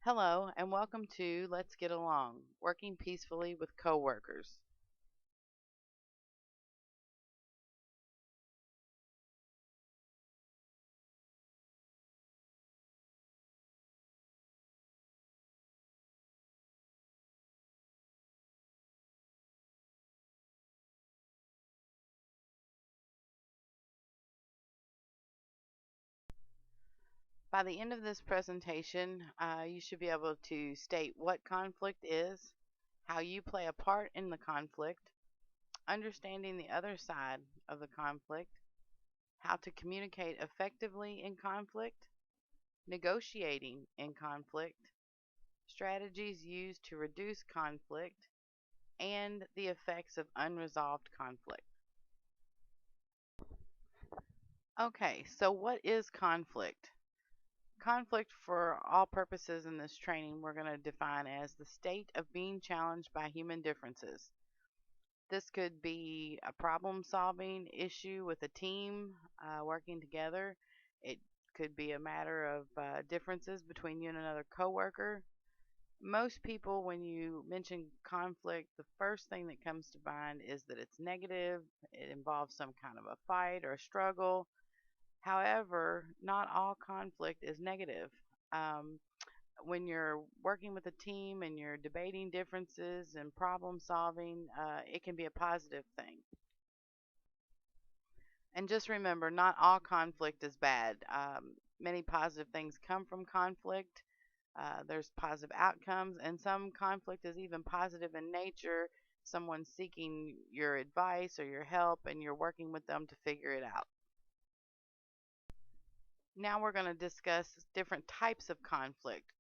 Hello, and welcome to Let's Get Along, working peacefully with coworkers. By the end of this presentation, you should be able to state what conflict is, how you play a part in the conflict, understanding the other side of the conflict, how to communicate effectively in conflict, negotiating in conflict, strategies used to reduce conflict, and the effects of unresolved conflict. Okay, so what is conflict? Conflict, for all purposes in this training, we're going to define as the state of being challenged by human differences. This could be a problem solving issue with a team working together. It could be a matter of differences between you and another coworker. Most people, when you mention conflict, the first thing that comes to mind is that it's negative, it involves some kind of a fight or a struggle. However, not all conflict is negative. Um, when you're working with a team and you're debating differences and problem solving, it can be a positive thing. And just remember, not all conflict is bad. Many positive things come from conflict. There's positive outcomes, and some conflict is even positive in nature. Someone's seeking your advice or your help, and you're working with them to figure it out. Now we're going to discuss different types of conflict.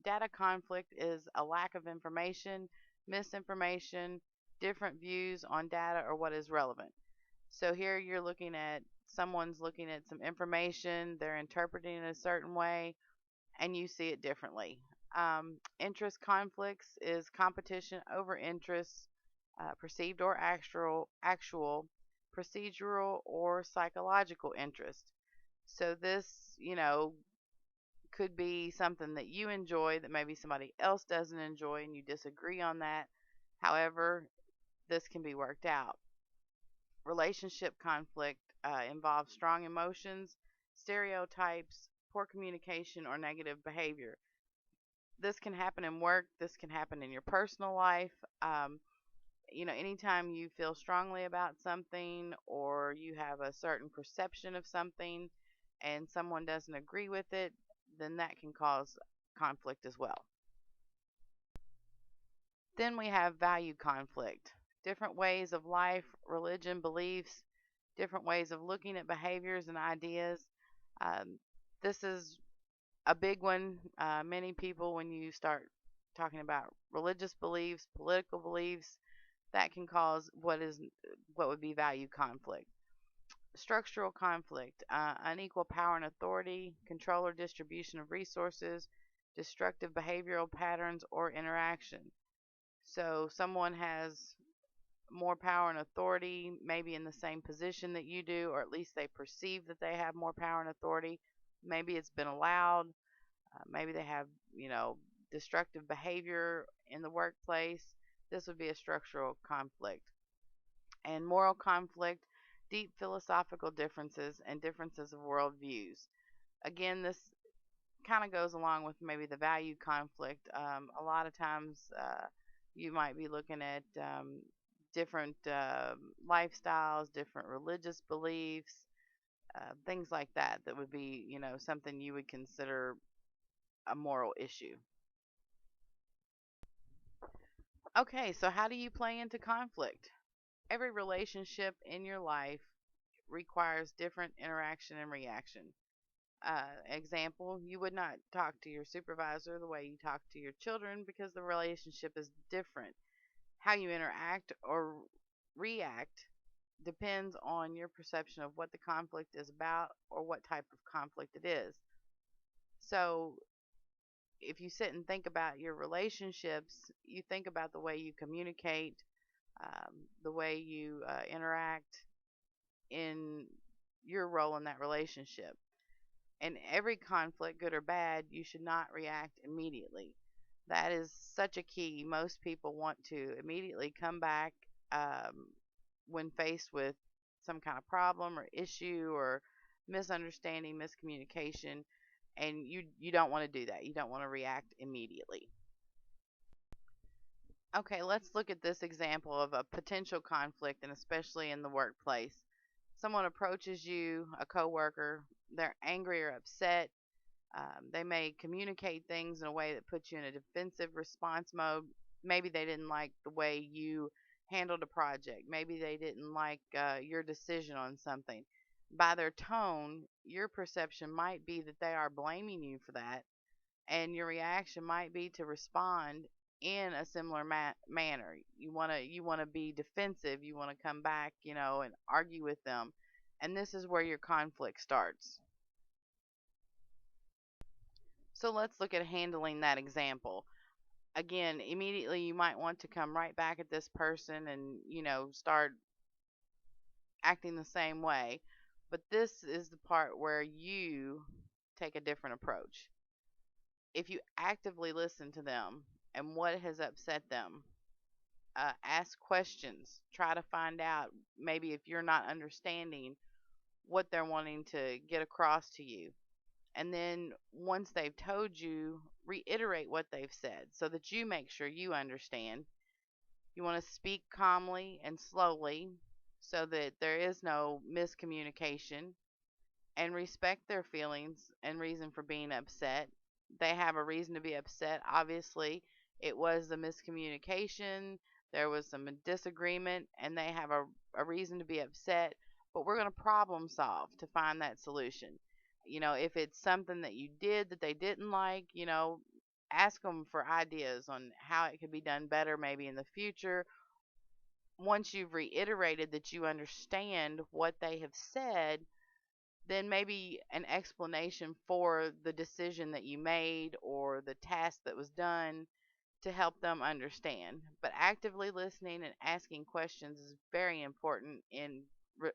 Data conflict is a lack of information, misinformation, different views on data or what is relevant. So here you're looking at someone's looking at some information, they're interpreting it a certain way, and you see it differently. Interest conflicts is competition over interests, perceived or actual, procedural or psychological interest. So this, could be something that you enjoy that maybe somebody else doesn't enjoy and you disagree on that. However, this can be worked out. Relationship conflict involves strong emotions, stereotypes, poor communication, or negative behavior. This can happen in work, this can happen in your personal life. Anytime you feel strongly about something or you have a certain perception of something and someone doesn't agree with it, then that can cause conflict as well. Then we have value conflict. Different ways of life, religion, beliefs, different ways of looking at behaviors and ideas. Um, this is a big one. Many people, when you start talking about religious beliefs, political beliefs, that can cause what would be value conflict. Structural conflict, unequal power and authority, control or distribution of resources, destructive behavioral patterns or interaction. So someone has more power and authority, maybe in the same position that you do, or at least they perceive that they have more power and authority. Maybe it's been allowed. Maybe they have, destructive behavior in the workplace. This would be a structural conflict. And moral conflict, deep philosophical differences and differences of worldviews. Again, this kind of goes along with maybe the value conflict. A lot of times you might be looking at different lifestyles, different religious beliefs, things like that, that would be, something you would consider a moral issue. Okay, so how do you play into conflict? Every relationship in your life requires different interaction and reaction. Example, you would not talk to your supervisor the way you talk to your children because the relationship is different. How you interact or react depends on your perception of what the conflict is about or what type of conflict it is. So, if you sit and think about your relationships, you think about the way you communicate, the way you interact in your role in that relationship. In every conflict, good or bad, you should not react immediately. That is such a key. Most people want to immediately come back um, when faced with some kind of problem or issue or misunderstanding, miscommunication, and you don't want to do that. You don't want to react immediately. Okay, let's look at this example of a potential conflict, and especially in the workplace. Someone approaches you, a coworker, they're angry or upset. They may communicate things in a way that puts you in a defensive response mode. Maybe they didn't like the way you handled a project. Maybe they didn't like your decision on something. By their tone, your perception might be that they are blaming you for that, and your reaction might be to respond in a similar manner. You want to be defensive. You want to come back, and argue with them, and this is where your conflict starts. So let's look at handling that example. Again, immediately you might want to come right back at this person and, start acting the same way. But this is the part where you take a different approach. If you actively listen to them and what has upset them, ask questions, try to find out maybe if you're not understanding what they're wanting to get across to you. And then once they've told you, reiterate what they've said so that you make sure you understand. You want to speak calmly and slowly so that there is no miscommunication, and respect their feelings and reason for being upset. They have a reason to be upset. Obviously, it was the miscommunication, there was some disagreement, and they have a reason to be upset. But we're going to problem solve to find that solution. If it's something that you did that they didn't like, ask them for ideas on how it could be done better maybe in the future. Once you've reiterated that you understand what they have said, then maybe an explanation for the decision that you made or the task that was done to help them understand. But actively listening and asking questions is very important in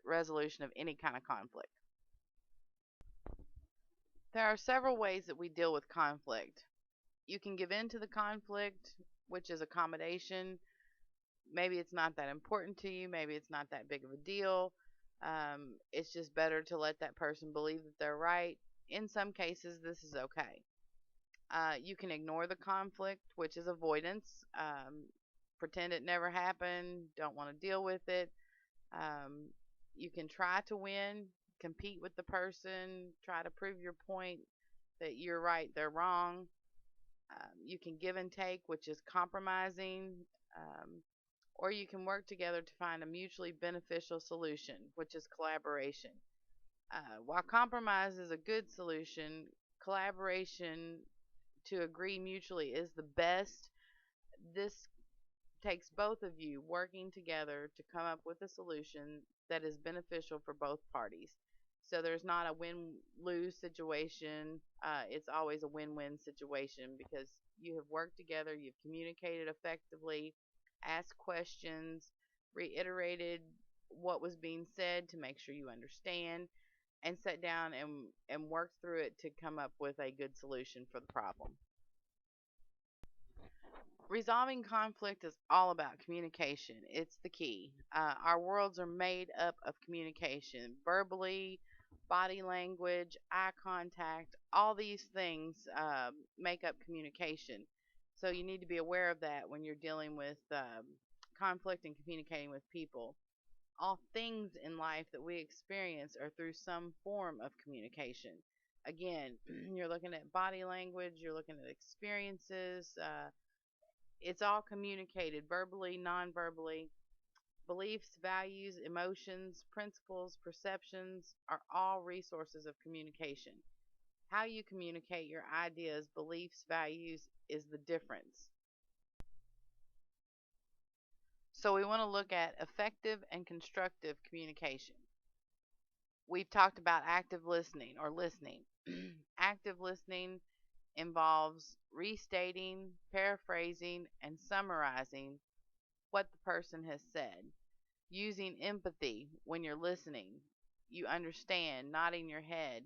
resolution of any kind of conflict. There are several ways that we deal with conflict. You can give in to the conflict, which is accommodation. Maybe it's not that important to you, maybe it's not that big of a deal. It's just better to let that person believe that they're right. In some cases, this is okay. You can ignore the conflict, which is avoidance. Pretend it never happened, don't want to deal with it. Um, you can try to win, compete with the person, try to prove your point that you're right, they're wrong. You can give and take, which is compromising. Or you can work together to find a mutually beneficial solution, which is collaboration. While compromise is a good solution, collaboration to agree mutually is the best. This takes both of you working together to come up with a solution that is beneficial for both parties. So there's not a win lose situation. It's always a win win situation because you have worked together, you've communicated effectively, asked questions, reiterated what was being said to make sure you understand, and sat down and worked through it to come up with a good solution for the problem. Resolving conflict is all about communication. It's the key. Our worlds are made up of communication, verbally, body language, eye contact, all these things make up communication. So you need to be aware of that when you're dealing with conflict and communicating with people. All things in life that we experience are through some form of communication. Again, you're looking at body language, you're looking at experiences. It's all communicated verbally, non verbally. Beliefs, values, emotions, principles, perceptions are all resources of communication. How you communicate your ideas, beliefs, values is the difference. So, we want to look at effective and constructive communication. We've talked about active listening or listening. Active listening involves restating, paraphrasing, and summarizing what the person has said. Using empathy when you're listening. You understand, nodding your head,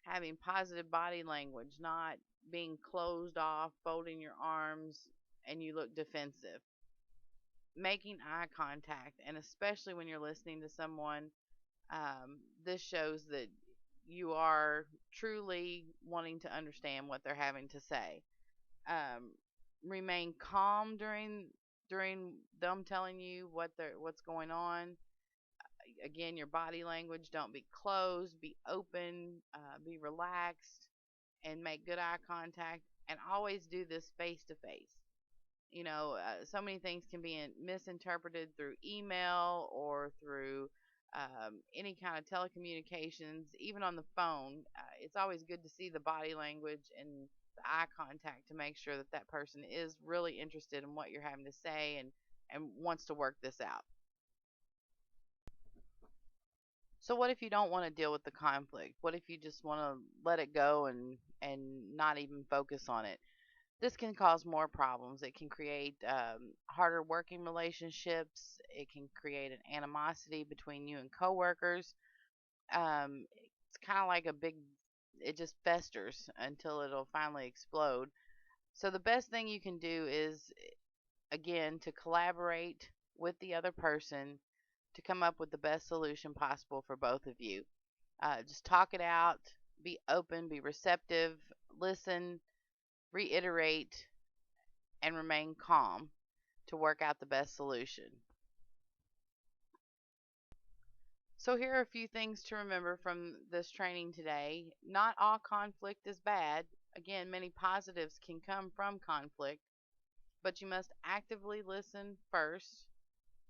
having positive body language, not being closed off, folding your arms, and you look defensive. Making eye contact, and especially when you're listening to someone, this shows that you are truly wanting to understand what they're having to say. Um, Remain calm during them telling you what's going on. Again, your body language. Don't be closed. Be open. Be relaxed, and make good eye contact. And always do this face to face. So many things can be misinterpreted through email or through any kind of telecommunications, even on the phone. It's always good to see the body language and the eye contact to make sure that that person is really interested in what you're having to say and wants to work this out. So what if you don't want to deal with the conflict? What if you just want to let it go and not even focus on it? This can cause more problems. It can create harder working relationships. It can create an animosity between you and coworkers. It's kind of like it just festers until it'll finally explode. So the best thing you can do is, again, to collaborate with the other person to come up with the best solution possible for both of you. Just talk it out, be open, be receptive, listen, reiterate, and remain calm to work out the best solution. So, here are a few things to remember from this training today. Not all conflict is bad. Again, many positives can come from conflict, but you must actively listen first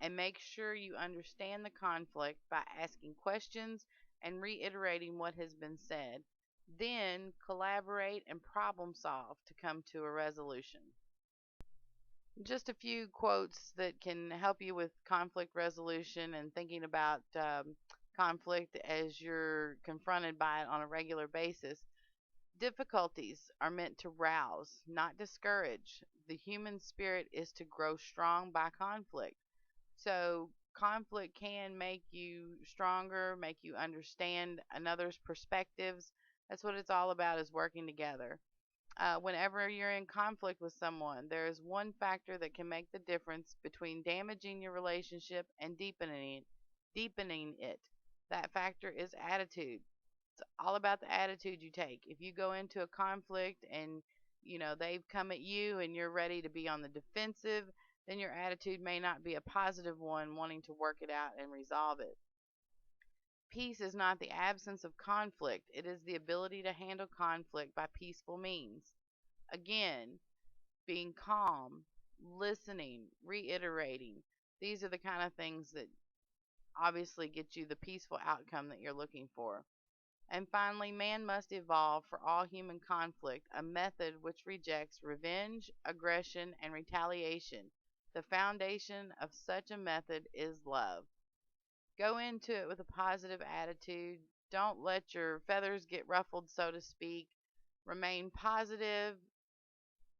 and make sure you understand the conflict by asking questions and reiterating what has been said. Then collaborate and problem solve to come to a resolution. Just a few quotes that can help you with conflict resolution and thinking about conflict as you're confronted by it on a regular basis. Difficulties are meant to rouse, not discourage. The human spirit is to grow strong by conflict. So, conflict can make you stronger, make you understand another's perspectives. That's what it's all about, is working together. Whenever you're in conflict with someone, there is one factor that can make the difference between damaging your relationship and deepening it. That factor is attitude. It's all about the attitude you take. If you go into a conflict and they've come at you and you're ready to be on the defensive, then your attitude may not be a positive one, wanting to work it out and resolve it. Peace is not the absence of conflict, it is the ability to handle conflict by peaceful means. Again, being calm, listening, reiterating. These are the kind of things that obviously get you the peaceful outcome that you're looking for. And finally, man must evolve for all human conflict a method which rejects revenge, aggression, and retaliation. The foundation of such a method is love. Go into it with a positive attitude. Don't let your feathers get ruffled, so to speak. Remain positive,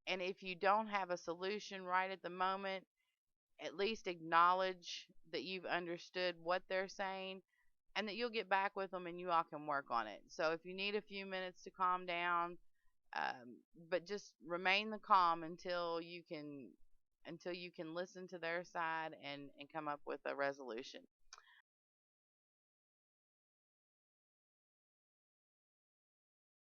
and if you don't have a solution right at the moment, at least acknowledge that you've understood what they're saying and that you'll get back with them and you all can work on it. So if you need a few minutes to calm down, but just remain the calm until you can listen to their side and come up with a resolution.